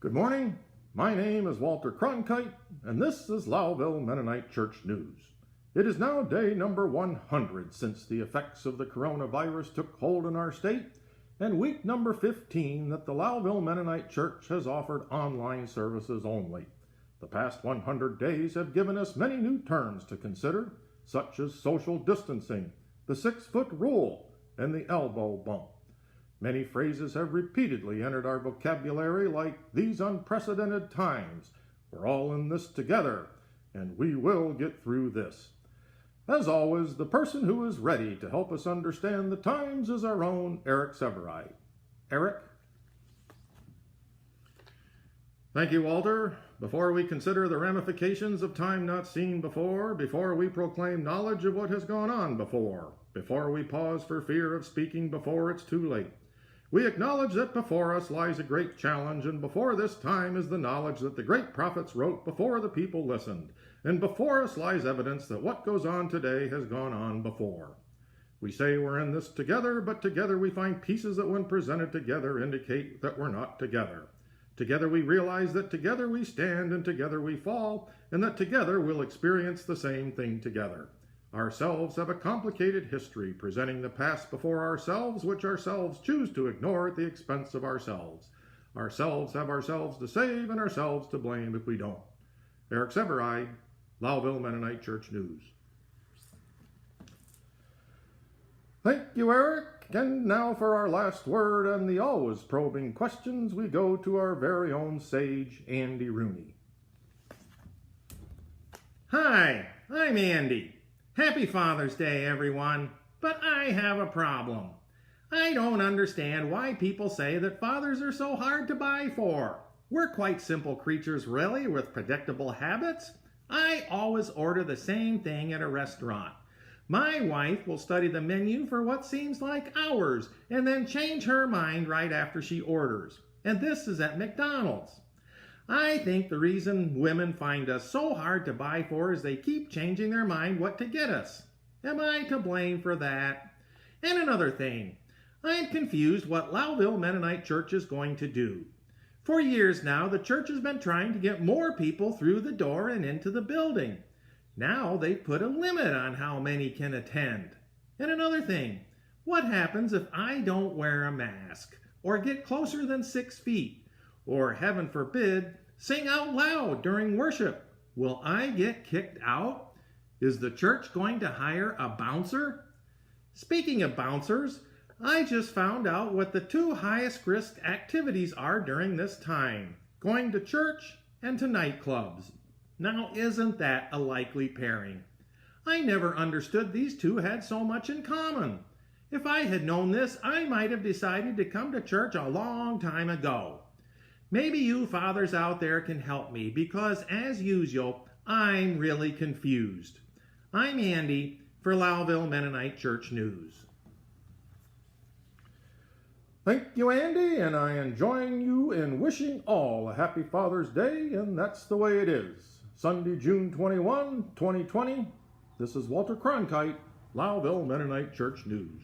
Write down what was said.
Good morning. My name is Walter Cronkite, and this is Lowville Mennonite Church News. It is now day number 100 since the effects of the coronavirus took hold in our state, and week number 15 that the Lowville Mennonite Church has offered online services only. The past 100 days have given us many new terms to consider, such as social distancing, the 6-foot rule, and the elbow bump. Many phrases have repeatedly entered our vocabulary like these unprecedented times. We're all in this together, and we will get through this. As always, the person who is ready to help us understand the times is our own Eric Sevareid. Eric? Thank you, Walter. Before we consider the ramifications of time not seen before we proclaim knowledge of what has gone on before we pause for fear of speaking before it's too late, we acknowledge that before us lies a great challenge, and before this time is the knowledge that the great prophets wrote before the people listened, and before us lies evidence that what goes on today has gone on before. We say we're in this together, but together we find pieces that when presented together indicate that we're not together. Together we realize that together we stand and together we fall, and that together we'll experience the same thing together. Ourselves have a complicated history, presenting the past before ourselves, which ourselves choose to ignore at the expense of ourselves. Ourselves have ourselves to save and ourselves to blame if we don't. Eric Sevareid, Lowville Mennonite Church News. Thank you, Eric. And now for our last word and the always probing questions, we go to our very own sage, Andy Rooney. Hi, I'm Andy. Happy Father's Day, everyone. But I have a problem. I don't understand why people say that fathers are so hard to buy for. We're quite simple creatures, really, with predictable habits. I always order the same thing at a restaurant. My wife will study the menu for what seems like hours and then change her mind right after she orders. And this is at McDonald's. I think the reason women find us so hard to buy for is they keep changing their mind what to get us. Am I to blame for that? And another thing, I'm confused what Lowville Mennonite Church is going to do. For years now, the church has been trying to get more people through the door and into the building. Now they've put a limit on how many can attend. And another thing, what happens if I don't wear a mask, or get closer than 6 feet, or heaven forbid, sing out loud during worship? Will I get kicked out? Is the church going to hire a bouncer? Speaking of bouncers, I just found out what the 2 highest risk activities are during this time: going to church and to nightclubs. Now, isn't that a likely pairing? I never understood these two had so much in common. If I had known this, I might have decided to come to church a long time ago. Maybe you fathers out there can help me, because as usual, I'm really confused. I'm Andy for Lowville Mennonite Church News. Thank you, Andy, and I am joining you in wishing all a happy Father's Day, and that's the way it is. Sunday, June 21, 2020. This is Walter Cronkite, Lowville Mennonite Church News.